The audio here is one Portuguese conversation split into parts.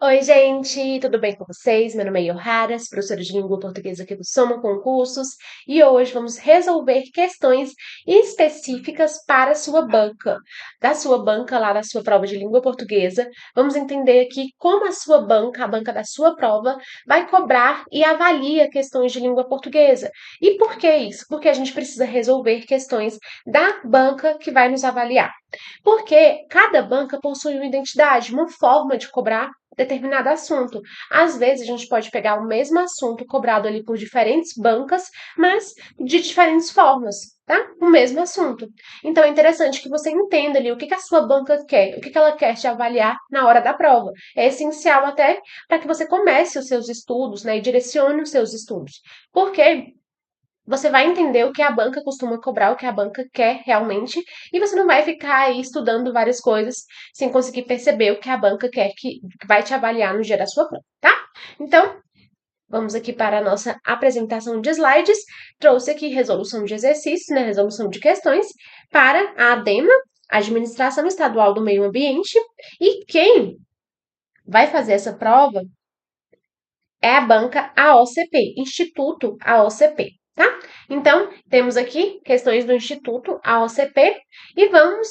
Oi, gente, tudo bem com vocês? Meu nome é Yoharas, professora de língua portuguesa aqui do Soma Concursos, e hoje vamos resolver questões específicas para a sua banca. Da sua banca, lá da sua prova de língua portuguesa, vamos entender aqui como a sua banca, a banca da sua prova, vai cobrar e avalia questões de língua portuguesa. E por que isso? Porque a gente precisa resolver questões da banca que vai nos avaliar. Porque cada banca possui uma identidade, uma forma de cobrar determinado assunto. Às vezes a gente pode pegar o mesmo assunto cobrado ali por diferentes bancas, mas de diferentes formas, tá? O mesmo assunto. Então é interessante que você entenda ali o que a sua banca quer, o que ela quer te avaliar na hora da prova. É essencial até para que você comece os seus estudos, né, e direcione os seus estudos. Porque você vai entender o que a banca costuma cobrar, o que a banca quer realmente, e você não vai ficar aí estudando várias coisas sem conseguir perceber o que a banca quer que vai te avaliar no dia da sua prova, tá? Então, vamos aqui para a nossa apresentação de slides. Trouxe aqui resolução de exercícios, né, resolução de questões, para a ADEMA, Administração Estadual do Meio Ambiente, e quem vai fazer essa prova é a banca AOCP, Instituto AOCP, tá? Então, temos aqui questões do Instituto AOCP e vamos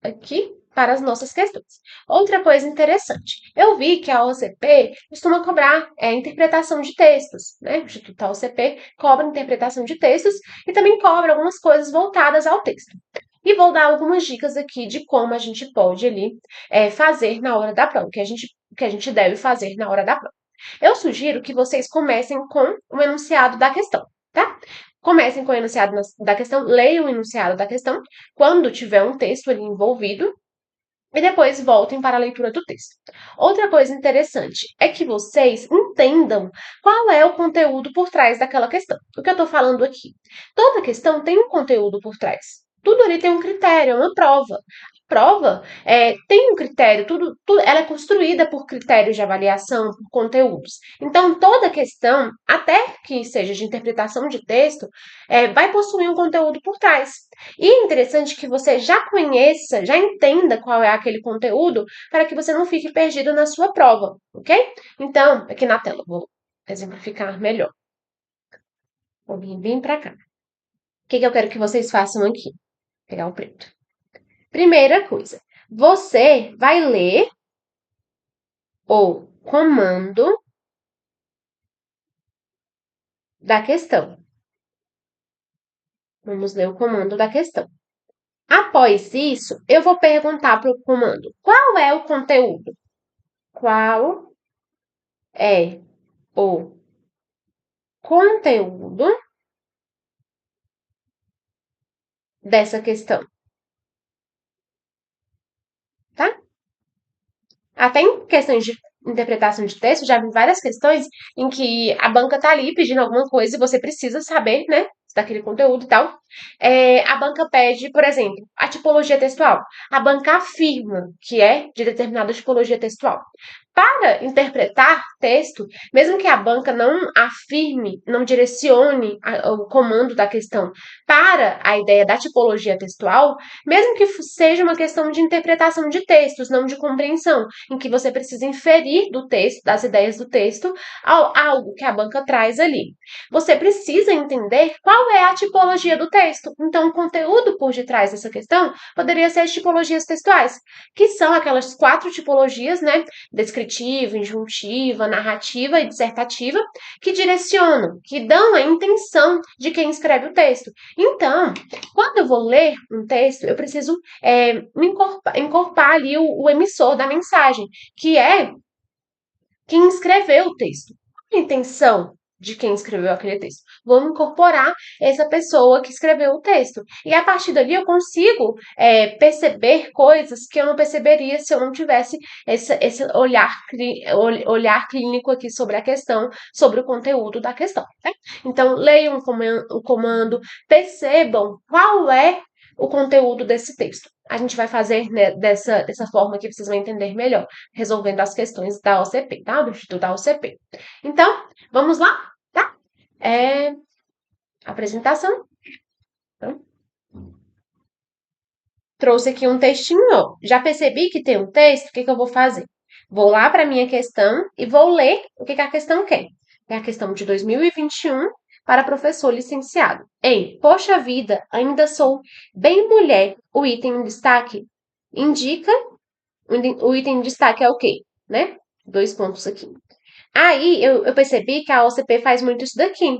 aqui para as nossas questões. Outra coisa interessante, eu vi que a AOCP costuma cobrar interpretação de textos, né? O Instituto AOCP cobra interpretação de textos e também cobra algumas coisas voltadas ao texto. E vou dar algumas dicas aqui de como a gente pode ali fazer na hora da prova, o que a gente deve fazer na hora da prova. Eu sugiro que vocês comecem com o enunciado da questão, tá? Comecem com o enunciado da questão, leiam o enunciado da questão quando tiver um texto ali envolvido e depois voltem para a leitura do texto. Outra coisa interessante é que vocês entendam qual é o conteúdo por trás daquela questão. O que eu estou falando aqui? Toda questão tem um conteúdo por trás. Tudo ali tem um critério, é uma prova. Prova tem um critério, ela é construída por critérios de avaliação, por conteúdos. Então, toda questão, até que seja de interpretação de texto, vai possuir um conteúdo por trás. E é interessante que você já conheça, já entenda qual é aquele conteúdo, para que você não fique perdido na sua prova, ok? Então, aqui na tela, vou exemplificar melhor. Vou vir bem para cá. O que eu quero que vocês façam aqui? Vou pegar o preto. Primeira coisa, você vai ler o comando da questão. Vamos ler o comando da questão. Após isso, eu vou perguntar para o comando: qual é o conteúdo? Qual é o conteúdo dessa questão? Tá? Até em questões de interpretação de texto, já vi várias questões em que a banca tá ali pedindo alguma coisa e você precisa saber, né, daquele conteúdo e tal. A banca pede, por exemplo, a tipologia textual. A banca afirma que é de determinada tipologia textual. Para interpretar texto, mesmo que a banca não afirme, não direcione o comando da questão para a ideia da tipologia textual, mesmo que seja uma questão de interpretação de textos, não de compreensão, em que você precisa inferir do texto, das ideias do texto, algo que a banca traz ali. Você precisa entender qual é a tipologia do texto. Então, o conteúdo por detrás dessa questão poderia ser as tipologias textuais, que são aquelas 4 tipologias, né? Descritiva, injuntiva, narrativa e dissertativa, que direcionam, que dão a intenção de quem escreve o texto. Então, quando eu vou ler um texto, eu preciso me encorpar ali o emissor da mensagem, que é quem escreveu o texto. Qual a intenção de quem escreveu aquele texto? Vou incorporar essa pessoa que escreveu o texto. E a partir dali eu consigo perceber coisas que eu não perceberia se eu não tivesse esse olhar clínico aqui sobre a questão, sobre o conteúdo da questão. Né? Então, leiam o comando, percebam qual é o conteúdo desse texto. A gente vai fazer, né, dessa forma que vocês vão entender melhor, resolvendo as questões da OCP, tá? Do Instituto da OCP. Então, vamos lá, tá? Apresentação. Então, trouxe aqui um textinho. Já percebi que tem um texto, o que eu vou fazer? Vou lá para a minha questão e vou ler o que a questão quer. É a questão de 2021 para professor licenciado. Poxa vida, ainda sou bem mulher. O item em destaque indica, o item em destaque é o quê? Né? 2 pontos aqui. Aí eu percebi que a OCP faz muito isso daqui,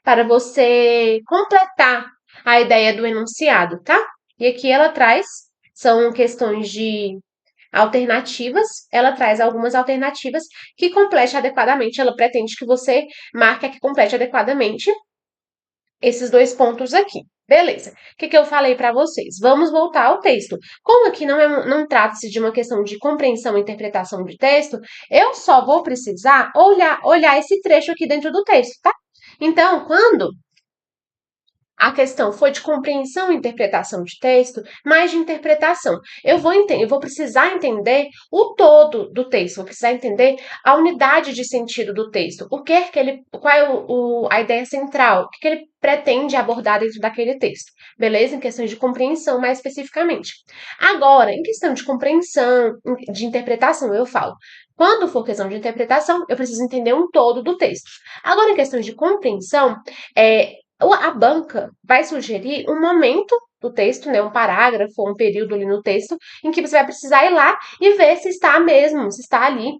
para você completar a ideia do enunciado, tá? E aqui ela traz, são questões de alternativas, ela traz algumas alternativas que complete adequadamente, ela pretende que você marque que complete adequadamente esses 2 pontos aqui. Beleza. O que eu falei para vocês? Vamos voltar ao texto. Como aqui não trata-se de uma questão de compreensão e interpretação de texto, eu só vou precisar olhar esse trecho aqui dentro do texto, tá? Então, quando a questão foi de compreensão e interpretação de texto, mais de interpretação. Eu vou precisar entender o todo do texto, vou precisar entender a unidade de sentido do texto, qual é a ideia central, o que ele pretende abordar dentro daquele texto, beleza? Em questões de compreensão, mais especificamente. Agora, em questão de compreensão, de interpretação, eu falo. Quando for questão de interpretação, eu preciso entender um todo do texto. Agora, em questões de compreensão, a banca vai sugerir um momento do texto, né, um parágrafo ou um período ali no texto, em que você vai precisar ir lá e ver se está mesmo, se está ali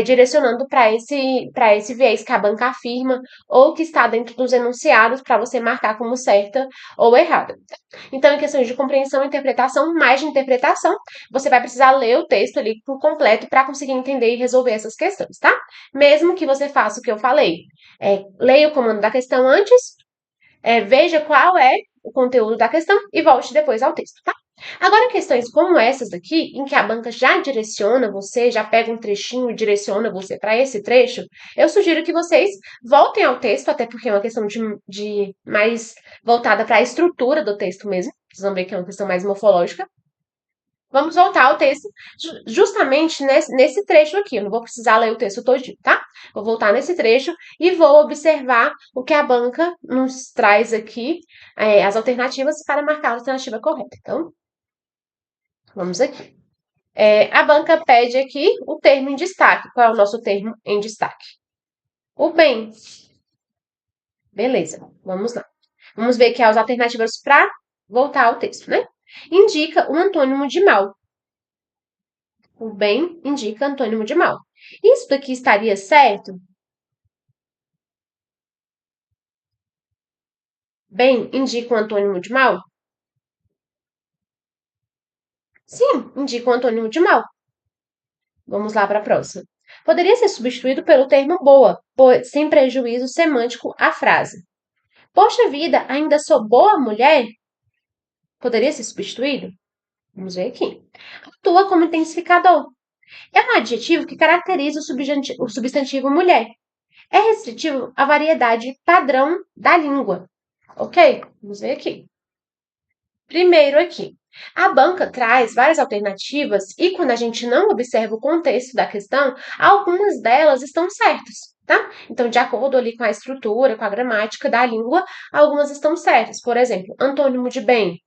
direcionando para esse viés que a banca afirma ou que está dentro dos enunciados para você marcar como certa ou errada. Então, em questões de compreensão e interpretação, mais de interpretação, você vai precisar ler o texto ali por completo para conseguir entender e resolver essas questões, tá? Mesmo que você faça o que eu falei, leia o comando da questão antes, veja qual é o conteúdo da questão e volte depois ao texto, tá? Agora, questões como essas daqui, em que a banca já direciona você, já pega um trechinho e direciona você para esse trecho, eu sugiro que vocês voltem ao texto, até porque é uma questão de mais voltada para a estrutura do texto mesmo. Vocês vão ver que é uma questão mais morfológica. Vamos voltar ao texto justamente nesse trecho aqui. Eu não vou precisar ler o texto todinho, tá? Vou voltar nesse trecho e vou observar o que a banca nos traz aqui, as alternativas para marcar a alternativa correta. Então, vamos aqui. A banca pede aqui o termo em destaque. Qual é o nosso termo em destaque? O bem. Beleza, vamos lá. Vamos ver aqui as alternativas para voltar ao texto, né? Indica o antônimo de mal. O bem indica antônimo de mal. Isso daqui estaria certo? Bem indica um antônimo de mal? Sim, indica um antônimo de mal. Vamos lá para a próxima. Poderia ser substituído pelo termo boa, sem prejuízo semântico à frase. Poxa vida, ainda sou boa mulher? Poderia ser substituído? Vamos ver aqui. Atua como intensificador. É um adjetivo que caracteriza o substantivo mulher. É restritivo à variedade padrão da língua. Ok? Vamos ver aqui. Primeiro aqui. A banca traz várias alternativas e quando a gente não observa o contexto da questão, algumas delas estão certas, tá? Então, de acordo ali com a estrutura, com a gramática da língua, algumas estão certas. Por exemplo, antônimo de bem,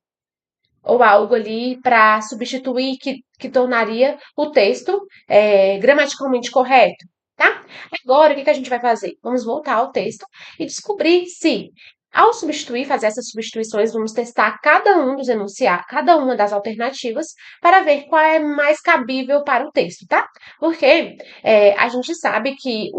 ou algo ali para substituir que tornaria o texto gramaticalmente correto, tá? Agora, o que a gente vai fazer? Vamos voltar ao texto e descobrir se, ao substituir, fazer essas substituições, vamos testar cada um dos enunciados, cada uma das alternativas, para ver qual é mais cabível para o texto, tá? Porque a gente sabe que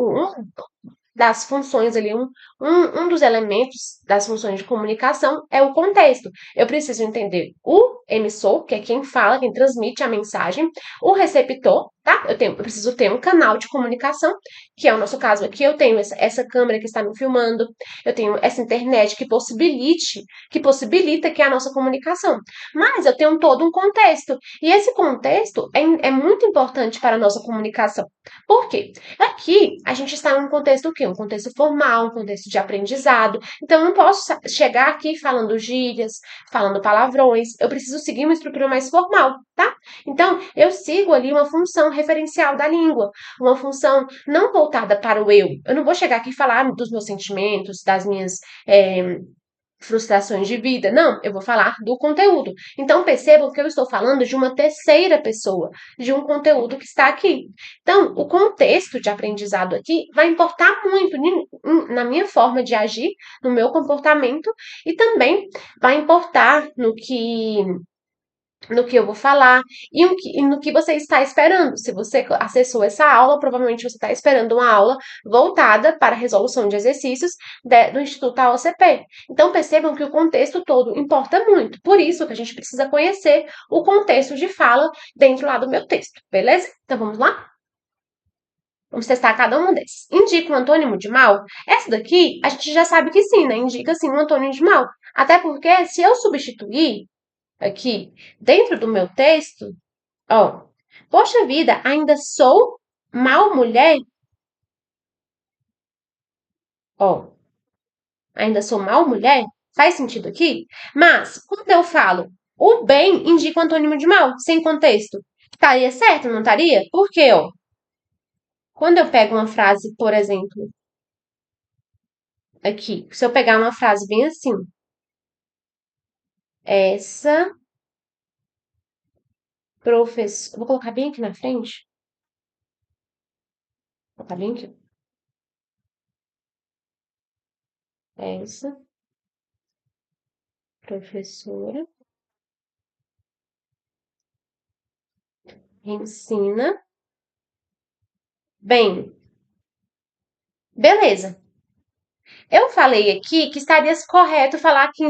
das funções ali, um dos elementos das funções de comunicação é o contexto. Eu preciso entender o emissor, que é quem fala, quem transmite a mensagem, o receptor, tá? Eu preciso ter um canal de comunicação, que é o nosso caso aqui. Eu tenho essa câmera que está me filmando, eu tenho essa internet que possibilita que é a nossa comunicação. Mas eu tenho todo um contexto, e esse contexto é muito importante para a nossa comunicação. Por quê? Aqui a gente está em um contexto o quê? Um contexto formal, um contexto de aprendizado. Então, eu não posso chegar aqui falando gírias, falando palavrões. Eu preciso seguir uma estrutura mais formal, tá? Então, eu sigo ali uma função referencial da língua, uma função não voltada para o eu. Eu não vou chegar aqui e falar dos meus sentimentos, das minhas frustrações de vida. Não, eu vou falar do conteúdo. Então, percebam que eu estou falando de uma terceira pessoa, de um conteúdo que está aqui. Então, o contexto de aprendizado aqui vai importar muito na minha forma de agir, no meu comportamento, e também vai importar no que eu vou falar e no que você está esperando. Se você acessou essa aula, provavelmente você está esperando uma aula voltada para a resolução de exercícios do Instituto AOCP. Então, percebam que o contexto todo importa muito. Por isso que a gente precisa conhecer o contexto de fala dentro lá do meu texto, beleza? Então, vamos lá? Vamos testar cada um desses. Indica um antônimo de mal? Essa daqui, a gente já sabe que sim, né? Indica sim um antônimo de mal. Até porque, se eu substituir aqui dentro do meu texto, ó, poxa vida, ainda sou mal mulher? Ó, ainda sou mal mulher? Faz sentido aqui? Mas, quando eu falo o bem indica o antônimo de mal, sem contexto. Estaria certo, não estaria? Por quê, ó? Quando eu pego uma frase, por exemplo, aqui, se eu pegar uma frase bem assim, essa professora. Vou colocar bem aqui na frente. Vou colocar bem aqui. Essa professora ensina bem. Beleza. Eu falei aqui que estaria correto falar que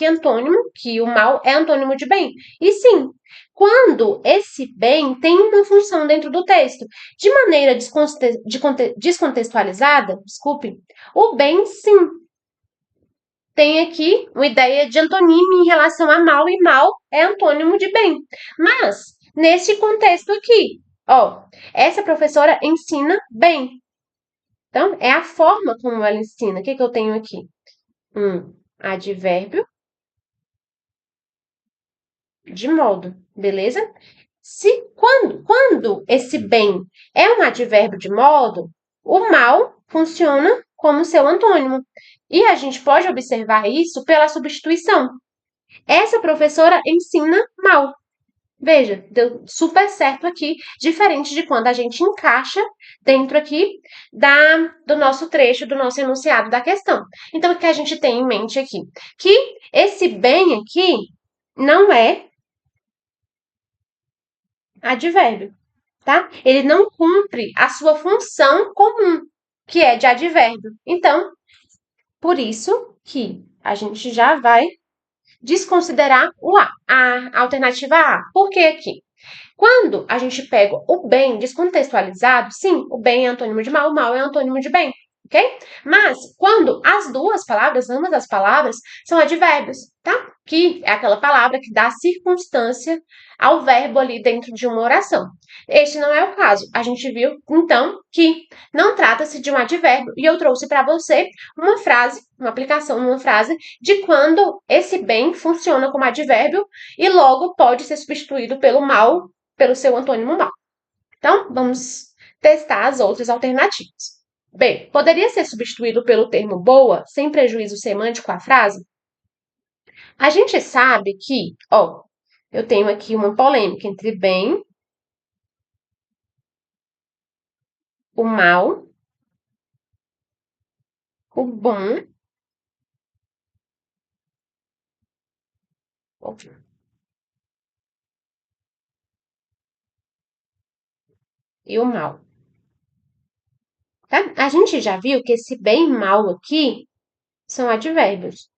antônimo, que o mal é antônimo de bem. E sim, quando esse bem tem uma função dentro do texto, de maneira descontextualizada, desculpe, o bem sim tem aqui uma ideia de antonímio em relação a mal, e mal é antônimo de bem. Mas, nesse contexto aqui, ó, essa professora ensina bem. Então, é a forma como ela ensina. O que eu tenho aqui? Um advérbio de modo, beleza? Quando esse bem é um advérbio de modo, o mal funciona como seu antônimo. E a gente pode observar isso pela substituição. Essa professora ensina mal. Veja, deu super certo aqui, diferente de quando a gente encaixa dentro aqui do nosso trecho, do nosso enunciado da questão. Então, o que a gente tem em mente aqui? Que esse bem aqui não é advérbio, tá? Ele não cumpre a sua função comum, que é de advérbio. Então, por isso que a gente já vai desconsiderar o A, a alternativa A. Por que aqui? Quando a gente pega o bem descontextualizado, sim, o bem é antônimo de mal, o mal é antônimo de bem, ok? Mas quando as duas palavras, ambas as palavras, são advérbios, tá? Que é aquela palavra que dá circunstância ao verbo ali dentro de uma oração. Este não é o caso. A gente viu, então, que não trata-se de um advérbio e eu trouxe para você uma frase, uma aplicação numa frase de quando esse bem funciona como advérbio e logo pode ser substituído pelo mal, pelo seu antônimo mal. Então, vamos testar as outras alternativas. Bem, poderia ser substituído pelo termo boa, sem prejuízo semântico à frase? A gente sabe que, ó, eu tenho aqui uma polêmica entre bem, o mal, o bom e o mal. Tá? A gente já viu que esse bem e mal aqui são advérbios.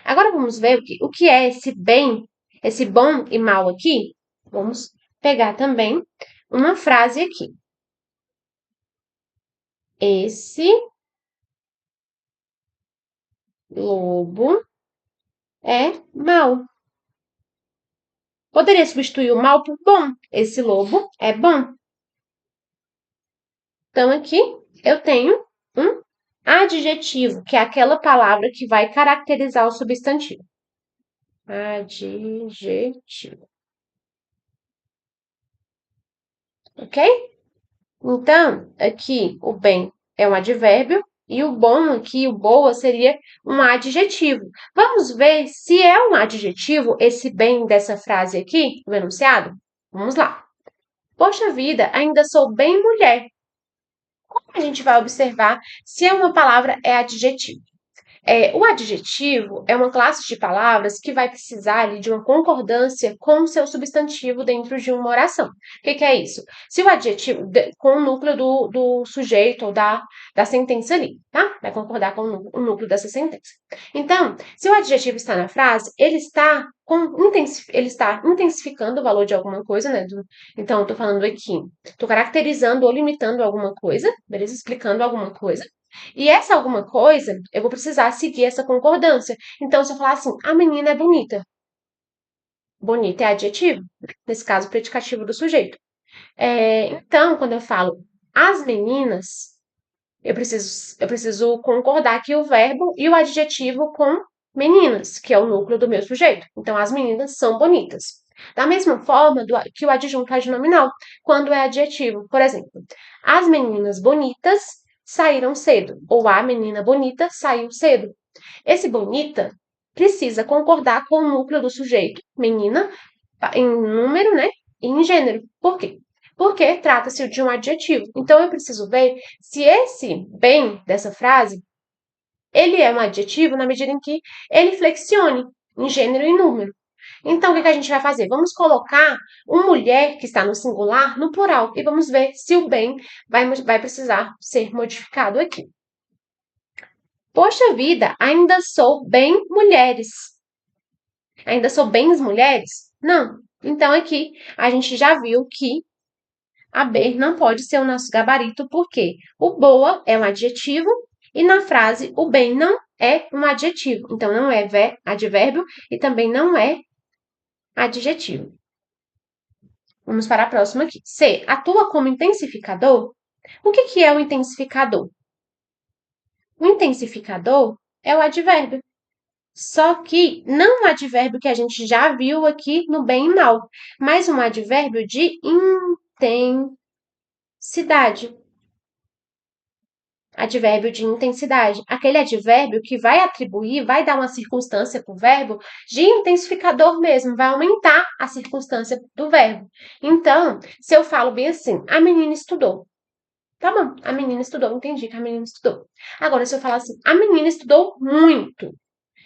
Agora vamos ver o que é esse bem, esse bom e mal aqui. Vamos pegar também uma frase aqui. Esse lobo é mau. Poderia substituir o mal por bom. Esse lobo é bom. Então, aqui eu tenho um adjetivo, que é aquela palavra que vai caracterizar o substantivo. Adjetivo. Ok? Então, aqui o bem é um advérbio E o bom aqui, o boa, seria um adjetivo. Vamos ver se é um adjetivo esse bem dessa frase aqui, no enunciado? Vamos lá. Poxa vida, ainda sou bem mulher. Como a gente vai observar se uma palavra é adjetivo? O adjetivo é uma classe de palavras que vai precisar ali, de uma concordância com o seu substantivo dentro de uma oração. O que é isso? Se o adjetivo, com o núcleo do sujeito ou da sentença ali, tá? Vai concordar com o núcleo dessa sentença. Então, se o adjetivo está na frase, ele está intensificando o valor de alguma coisa, né? Então, estou falando aqui, estou caracterizando ou limitando alguma coisa, beleza? Explicando alguma coisa. E essa alguma coisa, eu vou precisar seguir essa concordância. Então, se eu falar assim, a menina é bonita. Bonita é adjetivo, nesse caso, predicativo do sujeito. Então, quando eu falo as meninas, eu preciso concordar aqui o verbo e o adjetivo com meninas, que é o núcleo do meu sujeito. Então, as meninas são bonitas. Da mesma forma que o adjunto adnominal, quando é adjetivo. Por exemplo, as meninas bonitas saíram cedo, ou a menina bonita saiu cedo. Esse bonita precisa concordar com o núcleo do sujeito, menina, em número, né? E em gênero. Por quê? Porque trata-se de um adjetivo. Então eu preciso ver se esse bem dessa frase ele é um adjetivo na medida em que ele flexione em gênero e número. Então, o que a gente vai fazer? Vamos colocar uma mulher que está no singular no plural e vamos ver se o bem vai precisar ser modificado aqui. Poxa vida, ainda sou bem mulheres. Ainda sou bens mulheres? Não. Então, aqui a gente já viu que a B não pode ser o nosso gabarito, porque o boa é um adjetivo e na frase o bem não é um adjetivo. Então, não é advérbio e também não é adjetivo. Vamos para a próxima aqui. C. Atua como intensificador? O que é o intensificador? O intensificador é o advérbio. Só que não um advérbio que a gente já viu aqui no bem e mal, mas um advérbio de intensidade. Advérbio de intensidade. Aquele advérbio que vai atribuir, vai dar uma circunstância para o verbo de intensificador mesmo, vai aumentar a circunstância do verbo. Então, se eu falo bem assim, a menina estudou. Tá bom, a menina estudou, entendi que a menina estudou. Agora, se eu falar assim, a menina estudou muito.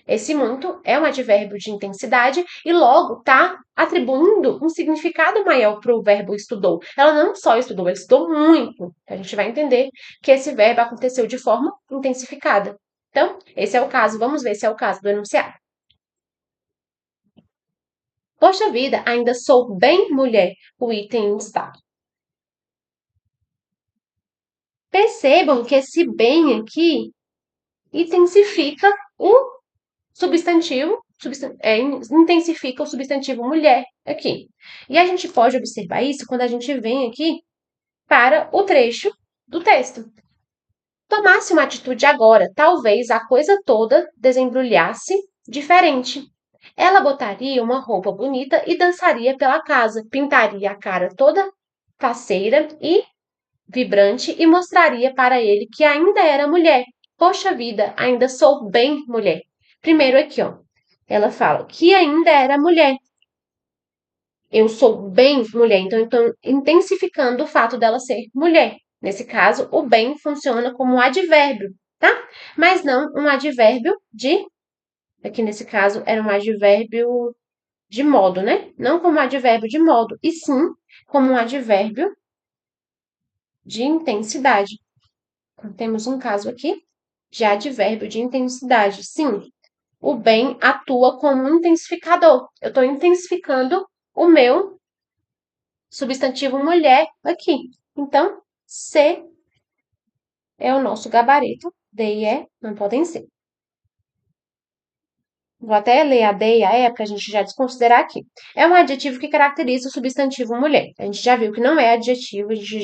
Esse muito é um advérbio de intensidade e logo está atribuindo um significado maior para o verbo estudou. Ela não só estudou, ela estudou muito. A gente vai entender que esse verbo aconteceu de forma intensificada. Então, esse é o caso, vamos ver se é o caso do enunciado. Poxa vida, ainda sou bem mulher, o item está. Percebam que esse bem aqui intensifica o substantivo, intensifica o substantivo mulher aqui. E a gente pode observar isso quando a gente vem aqui para o trecho do texto. Tomasse uma atitude agora, talvez a coisa toda desembrulhasse diferente. Ela botaria uma roupa bonita e dançaria pela casa, pintaria a cara toda faceira e vibrante e mostraria para ele que ainda era mulher. Poxa vida, ainda sou bem mulher. Primeiro aqui, ó. Ela fala que ainda era mulher. Eu sou bem mulher, então estou intensificando o fato dela ser mulher. Nesse caso, o bem funciona como um advérbio, tá? Mas não um advérbio de. Aqui nesse caso, era um advérbio de modo, né? Não como um advérbio de modo, e sim como um advérbio de intensidade. Então, temos um caso aqui de advérbio de intensidade. Sim, o bem atua como um intensificador. Eu estou intensificando o meu substantivo mulher aqui. Então, C é o nosso gabarito. D e E não podem ser. Vou até ler a D e a E para a gente já desconsiderar aqui. É um adjetivo que caracteriza o substantivo mulher. A gente já viu que não é adjetivo, a gente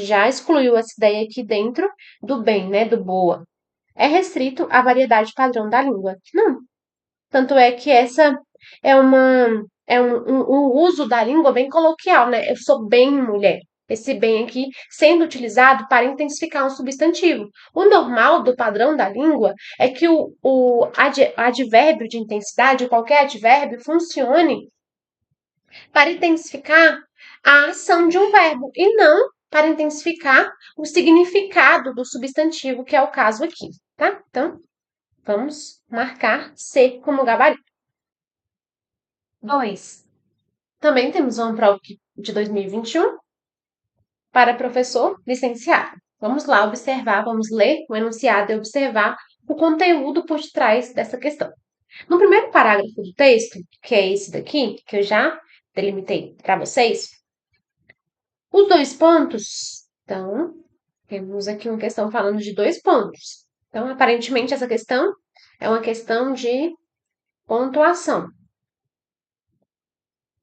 já excluiu essa ideia aqui dentro do bem, né? Do boa. É restrito à variedade padrão da língua. Não. Tanto é que essa é um uso da língua bem coloquial, né? Eu sou bem mulher. Esse bem aqui sendo utilizado para intensificar um substantivo. O normal do padrão da língua é que o advérbio de intensidade, qualquer advérbio, funcione para intensificar a ação de um verbo e não para intensificar o significado do substantivo, que é o caso aqui, tá? Então, vamos marcar C como gabarito. 2. Também temos uma prova de 2021 para professor licenciado. Vamos lá observar, vamos ler o enunciado e observar o conteúdo por trás dessa questão. No primeiro parágrafo do texto, que é esse daqui, que eu já delimitei para vocês, os dois pontos, então, temos aqui uma questão falando de dois pontos. Então, aparentemente, essa questão é uma questão de pontuação.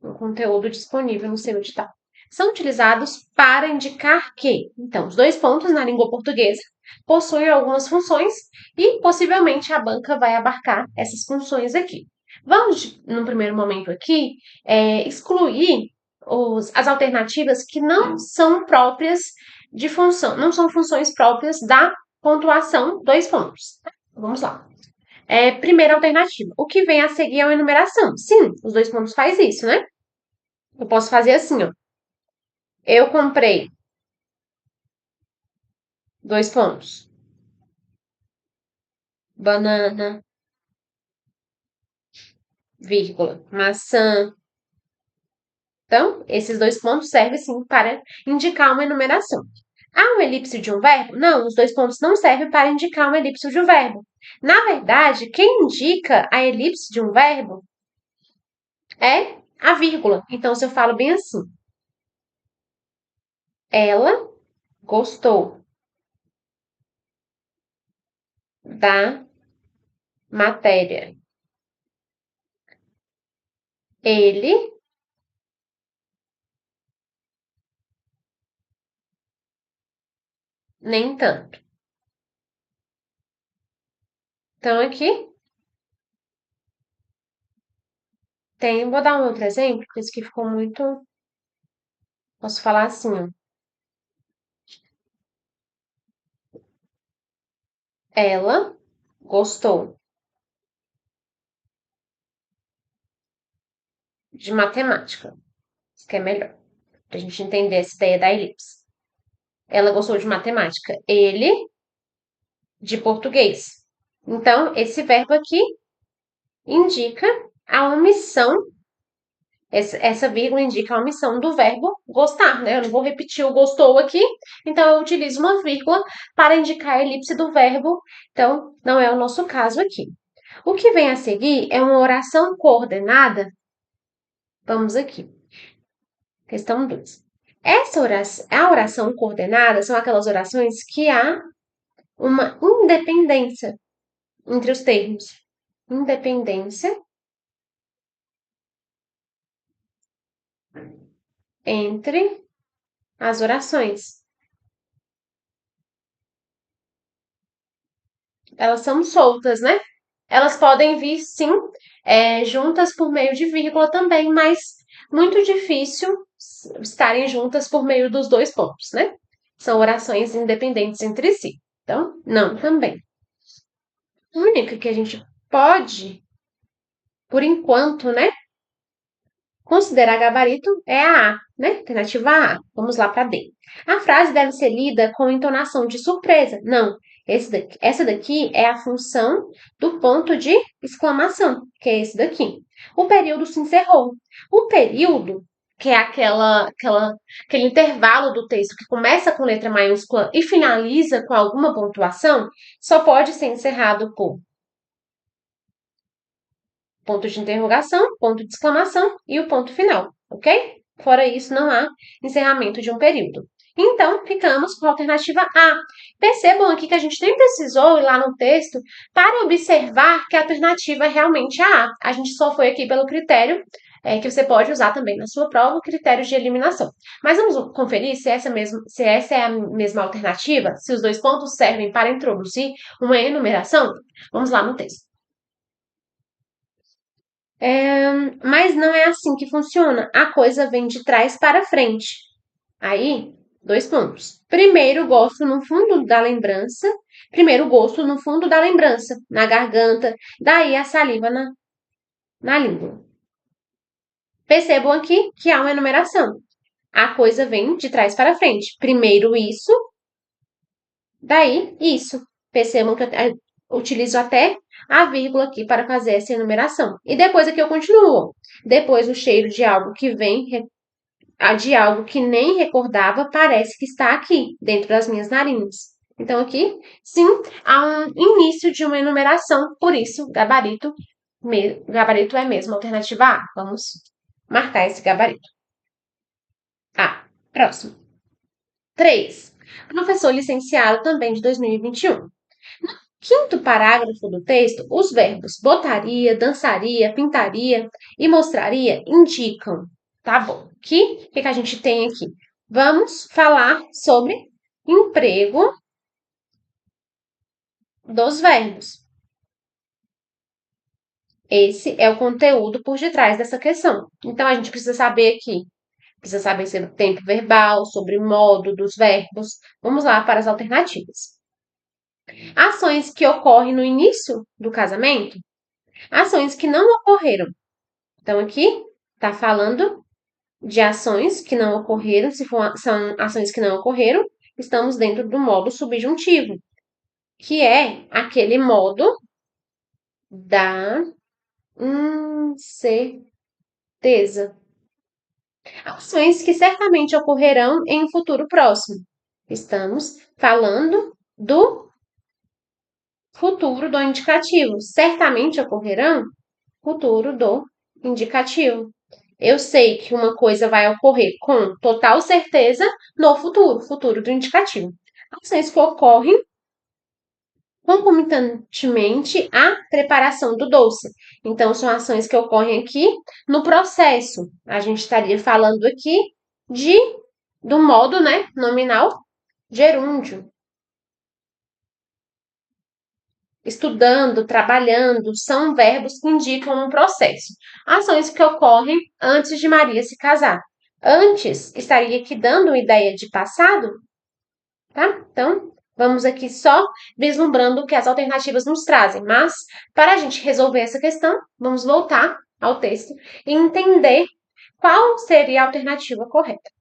O conteúdo disponível no seu edital. São utilizados para indicar que, então, os dois pontos na língua portuguesa possuem algumas funções e possivelmente a banca vai abarcar essas funções aqui. Vamos, no primeiro momento aqui, excluir as alternativas que não são próprias de função, não são funções próprias da pontuação dois pontos. Vamos lá. Primeira alternativa. O que vem a seguir é uma enumeração. Sim, os dois pontos faz isso, né? Eu posso fazer assim, ó. Eu comprei dois pontos. Banana, vírgula, maçã. Então, esses dois pontos servem sim para indicar uma enumeração. Há uma elipse de um verbo? Não, os dois pontos não servem para indicar uma elipse de um verbo. Na verdade, quem indica a elipse de um verbo é a vírgula. Então, se eu falo bem assim, ela gostou da matéria. Ele nem tanto. Então, aqui vou dar um outro exemplo, porque isso aqui ficou muito. Posso falar assim, ó. Ela gostou de matemática. Isso que é melhor, pra gente entender essa ideia da elipse. Ela gostou de matemática. Ele de português. Então, esse verbo aqui indica a omissão. Essa vírgula indica a omissão do verbo gostar, né? Eu não vou repetir o gostou aqui, então eu utilizo uma vírgula para indicar a elipse do verbo. Então, não é o nosso caso aqui. O que vem a seguir é uma oração coordenada. Vamos aqui. Questão 2. A oração coordenada são aquelas orações que há uma independência entre os termos. Independência entre as orações. Elas são soltas, né? Elas podem vir, sim, juntas por meio de vírgula também, mas muito difícil estarem juntas por meio dos dois pontos, né? São orações independentes entre si. Então, não também. A única que a gente pode, por enquanto, né, considerar gabarito é a A, né? Alternativa A. Vamos lá para D. A frase deve ser lida com entonação de surpresa. Não. Essa daqui é a função do ponto de exclamação, que é esse daqui. O período se encerrou. O período, que é aquele intervalo do texto que começa com letra maiúscula e finaliza com alguma pontuação, só pode ser encerrado por ponto de interrogação, ponto de exclamação e o ponto final, ok? Fora isso, não há encerramento de um período. Então, ficamos com a alternativa A. Percebam aqui que a gente nem precisou ir lá no texto para observar que a alternativa é realmente a A. A gente só foi aqui pelo critério que você pode usar também na sua prova, o critério de eliminação. Mas vamos conferir se essa é a mesma alternativa, se os dois pontos servem para introduzir uma enumeração? Vamos lá no texto. Mas não é assim que funciona. A coisa vem de trás para frente. Aí, 2 pontos. Primeiro gosto no fundo da lembrança. Primeiro gosto no fundo da lembrança, na garganta. Daí a saliva na língua. Percebam aqui que há uma enumeração. A coisa vem de trás para frente. Primeiro isso, daí isso. Percebam que eu utilizo até a vírgula aqui para fazer essa enumeração. E depois aqui eu continuo. Depois o cheiro de algo que vem, de algo que nem recordava, parece que está aqui, dentro das minhas narinas. Então aqui, sim, há um início de uma enumeração, por isso, gabarito é mesmo a alternativa A. Vamos marcar esse gabarito. Próximo. 3. Professor licenciado também de 2021. Quinto parágrafo do texto, os verbos botaria, dançaria, pintaria e mostraria indicam. Tá bom. O que a gente tem aqui? Vamos falar sobre emprego dos verbos. Esse é o conteúdo por detrás dessa questão. Então, a gente precisa saber aqui. Precisa saber sobre o tempo verbal, sobre o modo dos verbos. Vamos lá para as alternativas. Ações que ocorrem no início do casamento, ações que não ocorreram. Então, aqui está falando de ações que não ocorreram. Se são ações que não ocorreram, estamos dentro do modo subjuntivo, que é aquele modo da incerteza. Ações que certamente ocorrerão em um futuro próximo. Estamos falando do futuro do indicativo. Certamente ocorrerão, futuro do indicativo. Eu sei que uma coisa vai ocorrer com total certeza no futuro do indicativo. Ações que ocorrem concomitantemente à preparação do doce. Então, são ações que ocorrem aqui no processo. A gente estaria falando aqui do modo, né, nominal gerúndio. Estudando, trabalhando, são verbos que indicam um processo. Ações que ocorrem antes de Maria se casar. Antes estaria aqui dando uma ideia de passado, tá? Então, vamos aqui só vislumbrando o que as alternativas nos trazem. Mas, para a gente resolver essa questão, vamos voltar ao texto e entender qual seria a alternativa correta.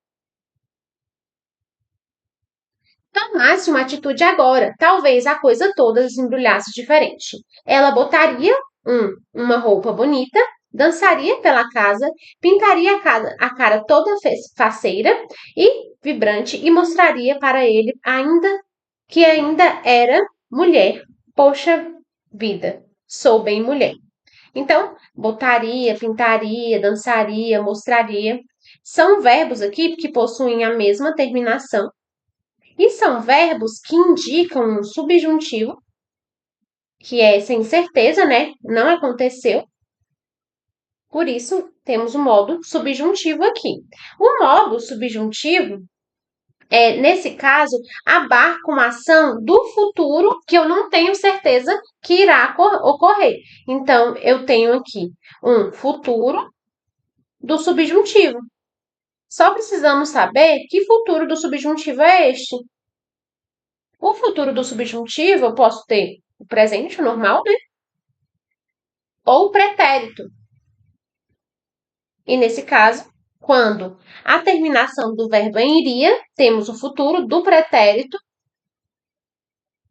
Tomasse uma atitude agora, talvez a coisa toda desembrulhasse diferente. Ela botaria uma roupa bonita, dançaria pela casa, pintaria a cara toda faceira e vibrante e mostraria para ele que ainda era mulher. Poxa vida, sou bem mulher. Então, botaria, pintaria, dançaria, mostraria. São verbos aqui que possuem a mesma terminação e são verbos que indicam um subjuntivo, que é sem certeza, né? Não aconteceu. Por isso, temos o modo subjuntivo aqui. O modo subjuntivo, nesse caso, abarca uma ação do futuro que eu não tenho certeza que irá ocorrer. Então, eu tenho aqui um futuro do subjuntivo. Só precisamos saber que futuro do subjuntivo é este. O futuro do subjuntivo, eu posso ter o presente normal, né? Ou o pretérito. E nesse caso, quando a terminação do verbo em iria, temos o futuro do pretérito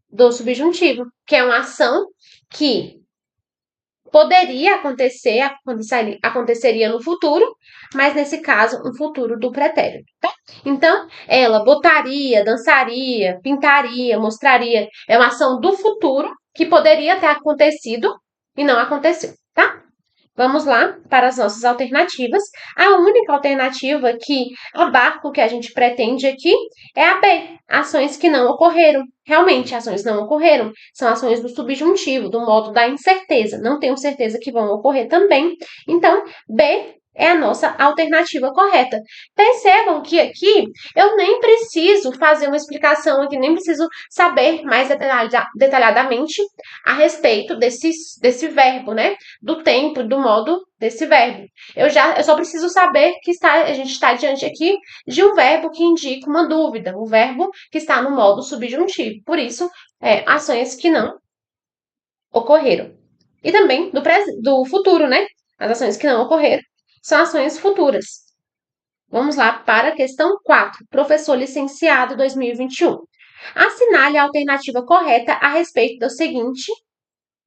do subjuntivo, que é uma ação que poderia acontecer, aconteceria no futuro, mas nesse caso, um futuro do pretérito, tá? Então, ela botaria, dançaria, pintaria, mostraria. É uma ação do futuro que poderia ter acontecido e não aconteceu, tá? Vamos lá para as nossas alternativas. A única alternativa que abarca o que a gente pretende aqui é a B, ações que não ocorreram. Realmente, ações não ocorreram. São ações do subjuntivo, do modo da incerteza. Não tenho certeza que vão ocorrer também. Então, B é a nossa alternativa correta. Percebam que aqui eu nem preciso fazer uma explicação aqui, nem preciso saber mais detalhadamente a respeito desse verbo, né? Do tempo, do modo desse verbo. Eu só preciso saber que a gente está diante aqui de um verbo que indica uma dúvida, um verbo que está no modo subjuntivo. Por isso, ações que não ocorreram. E também do futuro, né? As ações que não ocorreram são ações futuras. Vamos lá para a questão 4. Professor licenciado 2021. Assinale a alternativa correta a respeito do seguinte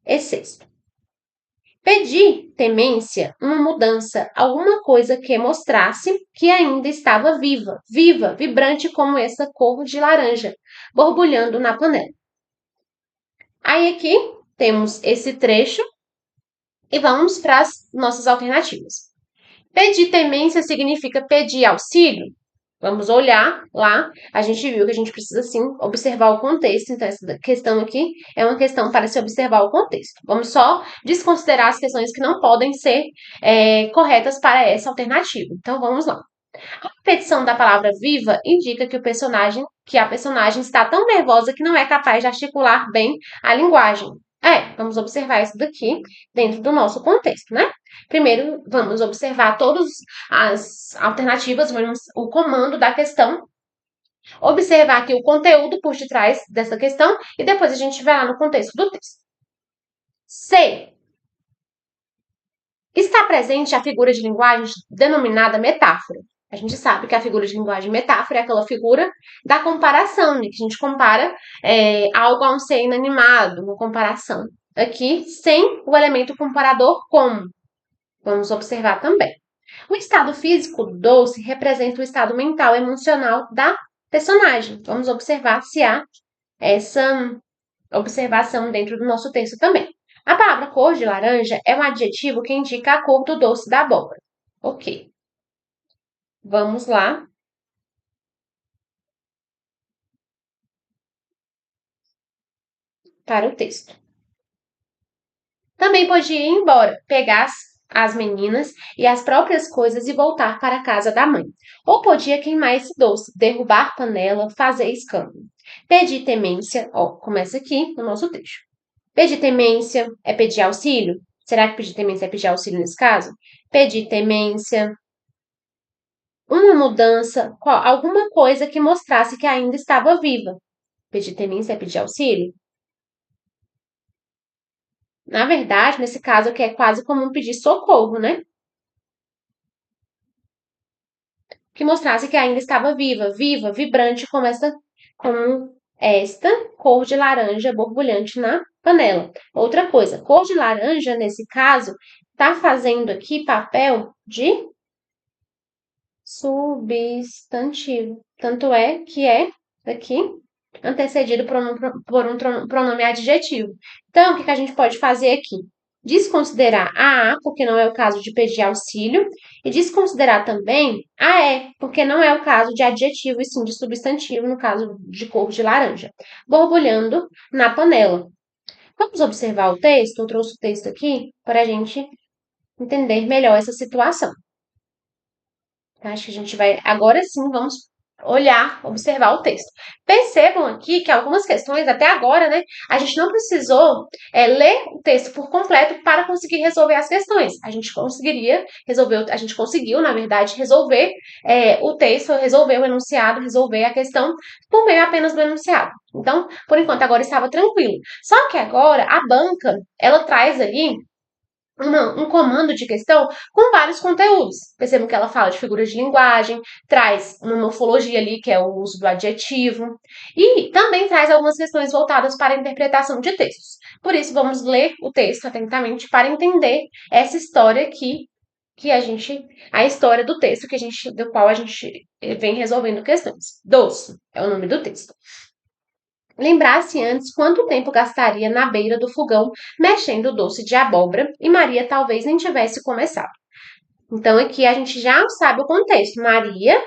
excesso. Pedir temência, uma mudança, alguma coisa que mostrasse que ainda estava viva, vibrante como essa cor de laranja, borbulhando na panela. Aí aqui temos esse trecho e vamos para as nossas alternativas. Pedir temência significa pedir auxílio? Vamos olhar lá. A gente viu que a gente precisa, sim, observar o contexto. Então, essa questão aqui é uma questão para se observar o contexto. Vamos só desconsiderar as questões que não podem ser corretas para essa alternativa. Então, vamos lá. A repetição da palavra viva indica que a personagem está tão nervosa que não é capaz de articular bem a linguagem. Vamos observar isso daqui dentro do nosso contexto, né? Primeiro, vamos observar todas as alternativas, vamos o comando da questão, observar aqui o conteúdo por detrás dessa questão e depois a gente vai lá no contexto do texto. C. Está presente a figura de linguagem denominada metáfora. A gente sabe que a figura de linguagem metáfora é aquela figura da comparação, né? Que a gente compara algo a um ser inanimado, uma comparação. Aqui, sem o elemento comparador como. Vamos observar também. O estado físico do doce representa o estado mental e emocional da personagem. Vamos observar se há essa observação dentro do nosso texto também. A palavra cor de laranja é um adjetivo que indica a cor do doce da abóbora. Ok. Vamos lá. Para o texto. Também podia ir embora, pegar as meninas e as próprias coisas e voltar para a casa da mãe. Ou podia queimar esse doce, derrubar panela, fazer escândalo. Pedir temência, começa aqui no nosso trecho. Pedir temência é pedir auxílio? Será que pedir temência é pedir auxílio nesse caso? Pedir temência, uma mudança, alguma coisa que mostrasse que ainda estava viva. Pedir temência é pedir auxílio? Na verdade, nesse caso aqui é quase como um pedir socorro, né? Que mostrasse que ainda estava viva, vibrante, como esta cor de laranja borbulhante na panela. Outra coisa, cor de laranja, nesse caso, está fazendo aqui papel de substantivo. Tanto é que é aqui antecedido por um pronome adjetivo. Então, o que a gente pode fazer aqui? Desconsiderar a, porque não é o caso de pedir auxílio, e desconsiderar também a porque não é o caso de adjetivo e sim de substantivo, no caso de cor de laranja. Borbulhando na panela. Vamos observar o texto? Eu trouxe o texto aqui para a gente entender melhor essa situação. Acho que a gente vai. Agora sim, vamos olhar, observar o texto. Percebam aqui que algumas questões, até agora, né, a gente não precisou ler o texto por completo para conseguir resolver as questões. A gente conseguiria resolver, a gente conseguiu, na verdade, resolver o texto, resolver o enunciado, resolver a questão por meio apenas do enunciado. Então, por enquanto, agora estava tranquilo. Só que agora a banca, ela traz ali um comando de questão com vários conteúdos. Percebam que ela fala de figuras de linguagem, traz uma morfologia ali, que é o uso do adjetivo, e também traz algumas questões voltadas para a interpretação de textos. Por isso, vamos ler o texto atentamente para entender essa história aqui, a história do texto do qual a gente vem resolvendo questões. Doce é o nome do texto. Lembrasse antes quanto tempo gastaria na beira do fogão mexendo o doce de abóbora e Maria talvez nem tivesse começado. Então aqui a gente já sabe o contexto. Maria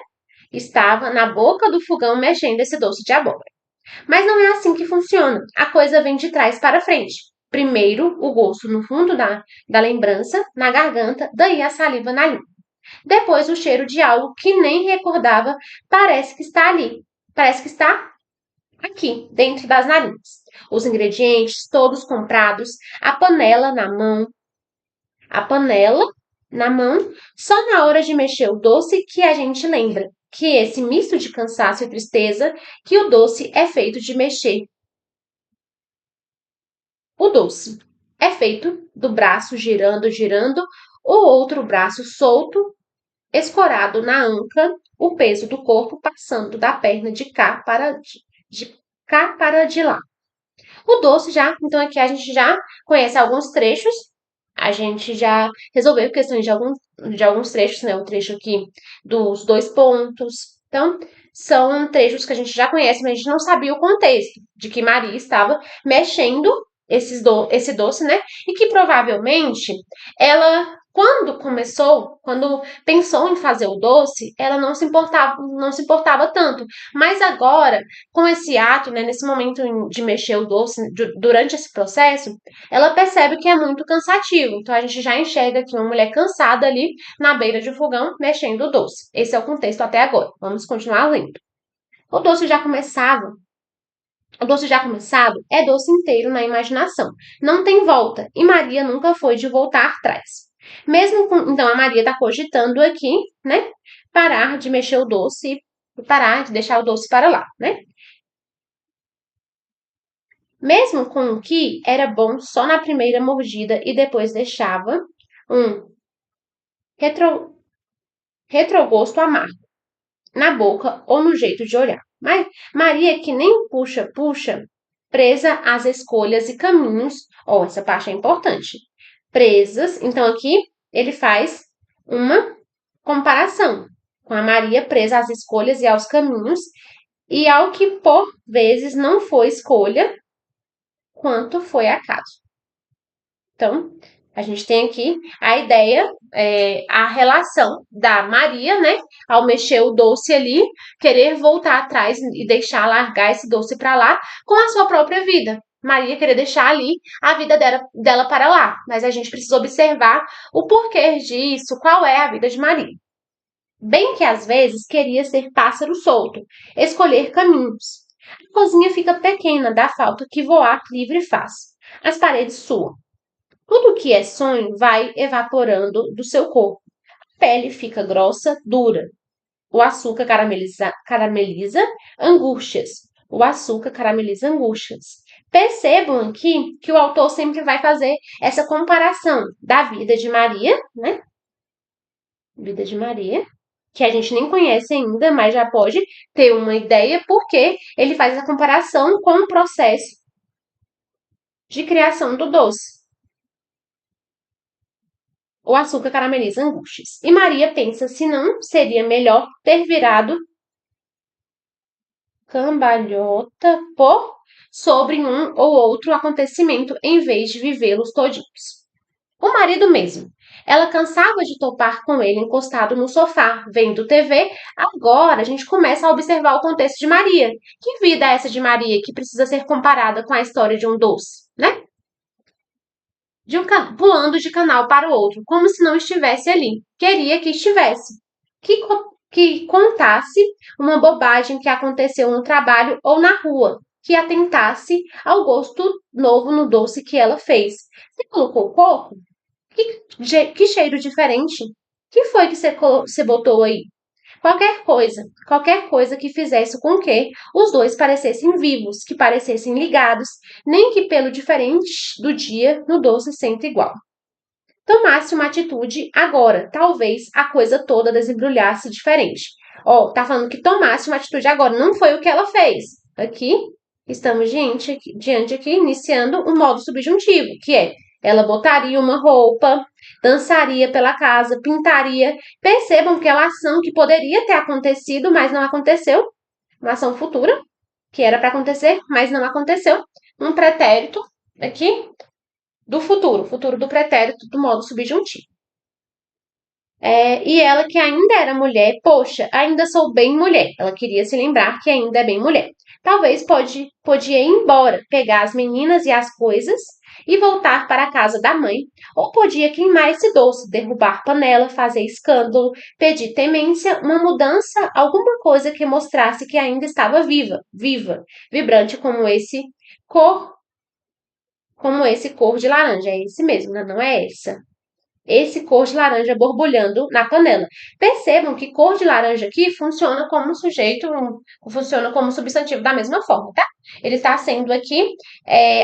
estava na boca do fogão mexendo esse doce de abóbora. Mas não é assim que funciona. A coisa vem de trás para frente. Primeiro o gosto no fundo da lembrança, na garganta, daí a saliva na língua. Depois, o cheiro de algo que nem recordava parece que está ali. Parece que está aqui, dentro das narinas. Os ingredientes todos comprados, a panela na mão, a panela na mão, só na hora de mexer o doce que a gente lembra que esse misto de cansaço e tristeza, que o doce é feito de mexer. O doce é feito do braço girando, girando, o outro braço solto, escorado na anca, o peso do corpo passando da perna de cá para de lá. O doce já, então aqui a gente já conhece alguns trechos, a gente já resolveu questões de alguns trechos, né? O trecho aqui dos 2 pontos. Então, são trechos que a gente já conhece, mas a gente não sabia o contexto de que Maria estava mexendo esse doce, né? E que provavelmente ela, quando pensou em fazer o doce, ela não se importava tanto. Mas agora, com esse ato, né, nesse momento de mexer o doce, durante esse processo, ela percebe que é muito cansativo. Então a gente já enxerga aqui uma mulher cansada ali na beira de um fogão mexendo o doce. Esse é o contexto até agora. Vamos continuar lendo. O doce já começava o doce já começado é doce inteiro na imaginação. Não tem volta. E Maria nunca foi de voltar atrás. Então, a Maria está cogitando aqui, né? Parar de mexer o doce e parar de deixar o doce para lá, né? Mesmo com o que era bom só na primeira mordida e depois deixava um retro, retrogosto amargo na boca ou no jeito de olhar. Mas Maria, que nem puxa, presa às escolhas e caminhos. Essa parte é importante. Presas, então aqui ele faz uma comparação com a Maria presa às escolhas e aos caminhos e ao que por vezes não foi escolha, quanto foi acaso. Então, a gente tem aqui a ideia, a relação da Maria, né, ao mexer o doce ali, querer voltar atrás e deixar largar esse doce para lá com a sua própria vida. Maria querer deixar ali a vida dela para lá, mas a gente precisa observar o porquê disso, qual é a vida de Maria. Bem que às vezes queria ser pássaro solto, escolher caminhos. A cozinha fica pequena da falta que voar livre faz. As paredes suam. Tudo que é sonho vai evaporando do seu corpo. A pele fica grossa, dura. O açúcar carameliza angústias. O açúcar carameliza angústias. Percebam aqui que o autor sempre vai fazer essa comparação da vida de Maria, né? Vida de Maria, que a gente nem conhece ainda, mas já pode ter uma ideia, porque ele faz a comparação com o processo de criação do doce. O açúcar carameliza angústias. E Maria pensa se não seria melhor ter virado cambalhota sobre um ou outro acontecimento em vez de vivê-los todinhos. O marido mesmo. Ela cansava de topar com ele encostado no sofá, vendo TV. Agora a gente começa a observar o contexto de Maria. Que vida é essa de Maria que precisa ser comparada com a história de um doce, né? Pulando de canal para o outro, como se não estivesse ali. Queria que estivesse. Que contasse uma bobagem que aconteceu no trabalho ou na rua, que atentasse ao gosto novo no doce que ela fez. Você colocou coco? Que cheiro diferente. Que foi que você botou aí? Qualquer coisa que fizesse com que os dois parecessem vivos, que parecessem ligados, nem que pelo diferente do dia no doce sente igual. Tomasse uma atitude agora, talvez a coisa toda desembrulhasse diferente. Tá falando que tomasse uma atitude agora, não foi o que ela fez. Aqui, estamos diante aqui, iniciando o modo subjuntivo, que é ela botaria uma roupa, dançaria pela casa, pintaria. Percebam que é uma ação que poderia ter acontecido, mas não aconteceu. Uma ação futura, que era para acontecer, mas não aconteceu. Um pretérito aqui do futuro do pretérito do modo subjuntivo. E ela que ainda era mulher, poxa, ainda sou bem mulher. Ela queria se lembrar que ainda é bem mulher. Talvez podia ir embora, pegar as meninas e as coisas e voltar para a casa da mãe, ou podia queimar esse doce, derrubar panela, fazer escândalo, pedir temência, uma mudança, alguma coisa que mostrasse que ainda estava viva, vibrante como esse cor de laranja. É esse mesmo, né? Não é essa. Esse cor de laranja borbulhando na panela. Percebam que cor de laranja aqui funciona como sujeito, funciona como substantivo da mesma forma, tá? Ele está sendo aqui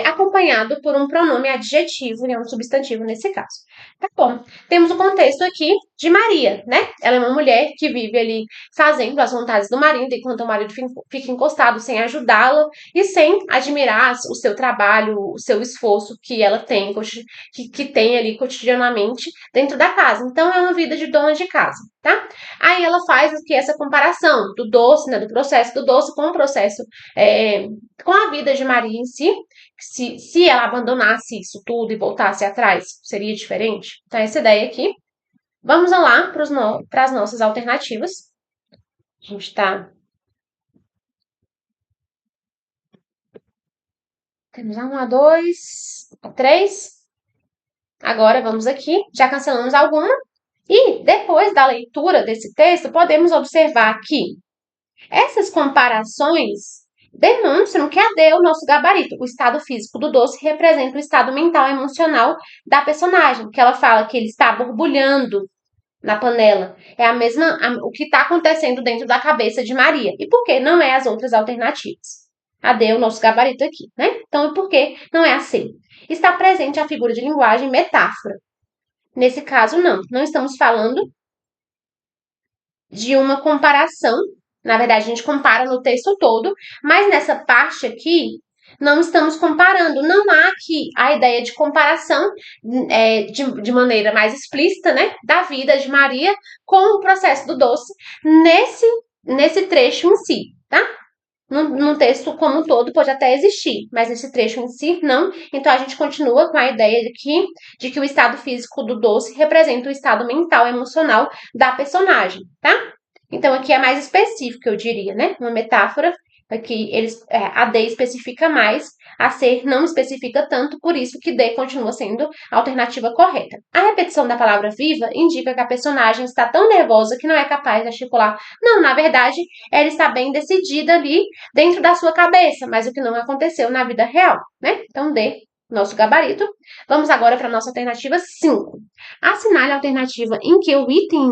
acompanhado por um pronome adjetivo e é um substantivo nesse caso. Tá bom. Temos o contexto aqui de Maria, né? Ela é uma mulher que vive ali fazendo as vontades do marido, enquanto o marido fica encostado sem ajudá-la e sem admirar o seu trabalho, o seu esforço que ela tem, que tem ali cotidianamente dentro da casa. Então, é uma vida de dona de casa, tá? Aí ela faz aqui essa comparação do doce, né, do processo do doce com o processo, com a vida de Maria em si. Se ela abandonasse isso tudo e voltasse atrás, seria diferente? Então, essa ideia aqui. Vamos lá para as nossas alternativas. A gente está. Temos a 1, a 2, a 3. Agora vamos aqui. Já cancelamos alguma. E depois da leitura desse texto, podemos observar que essas comparações demonstram que AD é o nosso gabarito. O estado físico do doce representa o estado mental e emocional da personagem, que ela fala que ele está borbulhando na panela. É o que está acontecendo dentro da cabeça de Maria. E por que não é as outras alternativas? AD é o nosso gabarito aqui, né? Então, e por que não é a C? Está presente a figura de linguagem metáfora. Nesse caso, não. Não estamos falando de uma comparação. Na verdade, a gente compara no texto todo, mas nessa parte aqui, não estamos comparando. Não há aqui a ideia de comparação de maneira mais explícita, né, da vida de Maria com o processo do doce nesse trecho em si, tá? No texto como um todo pode até existir, mas nesse trecho em si, não. Então, a gente continua com a ideia de que o estado físico do doce representa o estado mental e emocional da personagem, tá? Então, aqui é mais específico, eu diria, né? Uma metáfora, aqui a D especifica mais, a C não especifica tanto, por isso que D continua sendo a alternativa correta. A repetição da palavra viva indica que a personagem está tão nervosa que não é capaz de articular. Não, na verdade, ela está bem decidida ali dentro da sua cabeça, mas o que não aconteceu na vida real, né? Então, D, nosso gabarito. Vamos agora para a nossa alternativa 5. Assinale a alternativa em que o item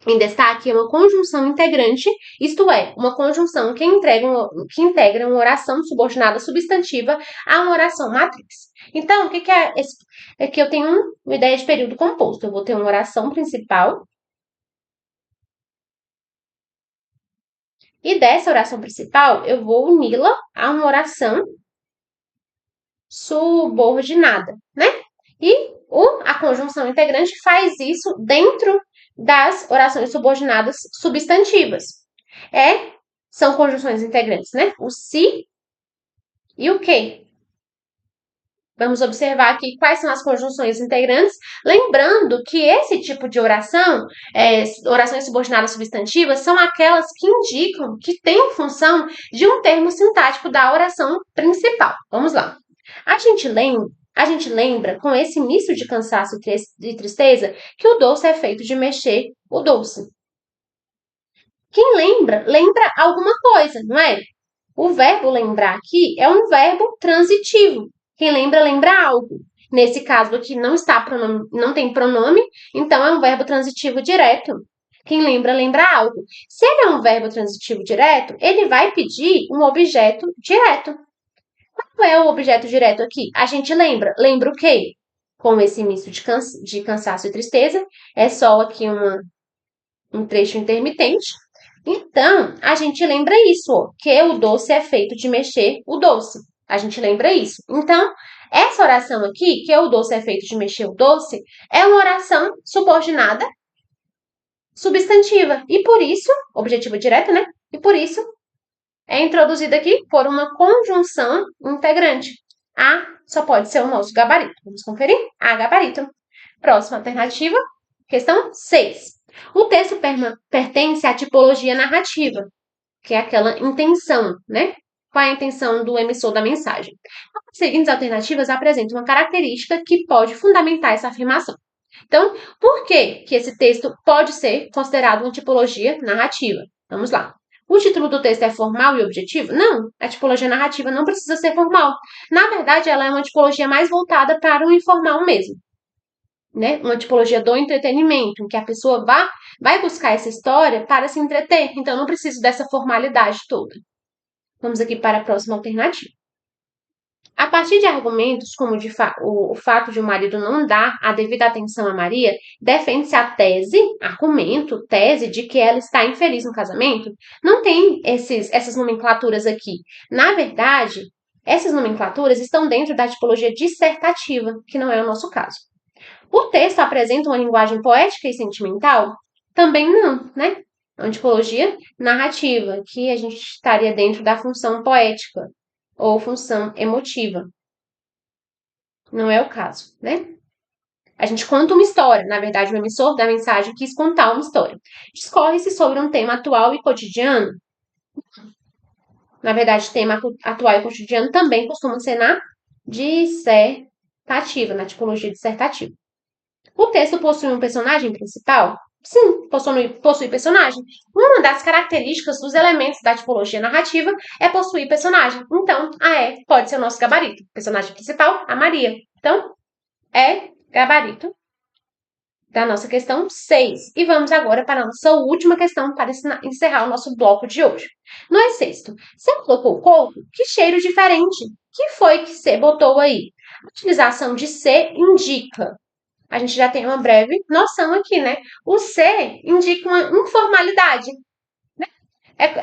em destaque é uma conjunção integrante, isto é, uma conjunção que integra uma oração subordinada substantiva a uma oração matriz. Então, o que é esse? Aqui eu tenho uma ideia de período composto. Eu vou ter uma oração principal. E dessa oração principal, eu vou uni-la a uma oração subordinada, né? E a conjunção integrante faz isso dentro das orações subordinadas substantivas. São conjunções integrantes, né? O se e o que. Vamos observar aqui quais são as conjunções integrantes, lembrando que esse tipo de oração, orações subordinadas substantivas, são aquelas que indicam que têm função de um termo sintático da oração principal. Vamos lá. A gente lembra, com esse misto de cansaço e tristeza, que o doce é feito de mexer o doce. Quem lembra alguma coisa, não é? O verbo lembrar aqui é um verbo transitivo. Quem lembra algo. Nesse caso aqui não tem pronome, então é um verbo transitivo direto. Quem lembra algo. Se ele é um verbo transitivo direto, ele vai pedir um objeto direto. Qual é o objeto direto aqui? A gente lembra. Lembra o quê? Com esse misto de cansaço e tristeza. É só aqui um trecho intermitente. Então, a gente lembra isso, ó, que o doce é feito de mexer o doce. A gente lembra isso. Então, essa oração aqui, que o doce é feito de mexer o doce, é uma oração subordinada substantiva. E por isso, objetivo direto, né? E por isso, é introduzida aqui por uma conjunção integrante. A só pode ser o nosso gabarito. Vamos conferir? A, gabarito. Próxima alternativa, questão 6. O texto pertence à tipologia narrativa, que é aquela intenção, né? Qual é a intenção do emissor da mensagem? As seguintes alternativas apresentam uma característica que pode fundamentar essa afirmação. Então, por que que esse texto pode ser considerado uma tipologia narrativa? Vamos lá. O título do texto é formal e objetivo? Não, a tipologia narrativa não precisa ser formal. Na verdade, ela é uma tipologia mais voltada para o informal mesmo, né? Uma tipologia do entretenimento, em que a pessoa vai buscar essa história para se entreter. Então, não preciso dessa formalidade toda. Vamos aqui para a próxima alternativa. A partir de argumentos como o fato de o marido não dar a devida atenção a Maria, defende-se a tese de que ela está infeliz no casamento. Não tem essas nomenclaturas aqui. Na verdade, essas nomenclaturas estão dentro da tipologia dissertativa, que não é o nosso caso. O texto apresenta uma linguagem poética e sentimental? Também não, né? É uma tipologia narrativa, que a gente estaria dentro da função poética ou função emotiva. Não é o caso, né? A gente conta uma história, na verdade, o emissor da mensagem quis contar uma história. Discorre-se sobre um tema atual e cotidiano. Na verdade, tema atual e cotidiano também costuma ser na dissertativa, na tipologia dissertativa. O texto possui um personagem principal? Sim, possui personagem. Uma das características dos elementos da tipologia narrativa é possuir personagem. Então, pode ser o nosso gabarito. Personagem principal, a Maria. Então, gabarito da nossa questão 6. E vamos agora para a nossa última questão para encerrar o nosso bloco de hoje. No sexto, você colocou coco? Que cheiro diferente. Que foi que você botou aí? A utilização de se indica. A gente já tem uma breve noção aqui, né? O se indica uma informalidade. Né?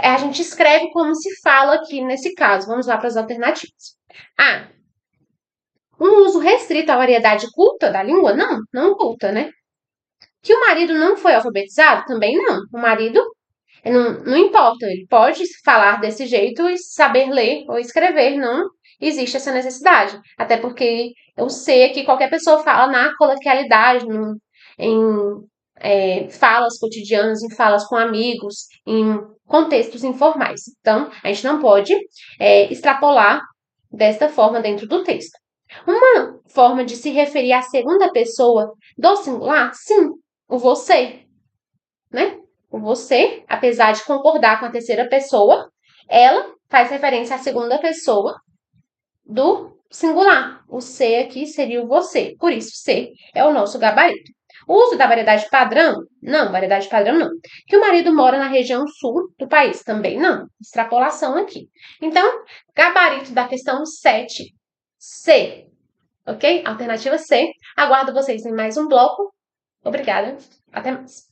A gente escreve como se fala aqui nesse caso. Vamos lá para as alternativas. A. Um uso restrito à variedade culta da língua? Não, não culta, né? Que o marido não foi alfabetizado? Também não. O marido, não importa, ele pode falar desse jeito e saber ler ou escrever, não existe essa necessidade. Até porque eu sei que qualquer pessoa fala na coloquialidade, em falas cotidianas, em falas com amigos, em contextos informais. Então, a gente não pode extrapolar desta forma dentro do texto. Uma forma de se referir à segunda pessoa do singular, sim, o você, né? O você, apesar de concordar com a terceira pessoa, ela faz referência à segunda pessoa do singular. O se aqui seria o você. Por isso, se é o nosso gabarito. O uso da variedade padrão? Não, variedade padrão não. Que o marido mora na região sul do país? Também não. Extrapolação aqui. Então, gabarito da questão 7, C. Ok? Alternativa C. Aguardo vocês em mais um bloco. Obrigada. Até mais.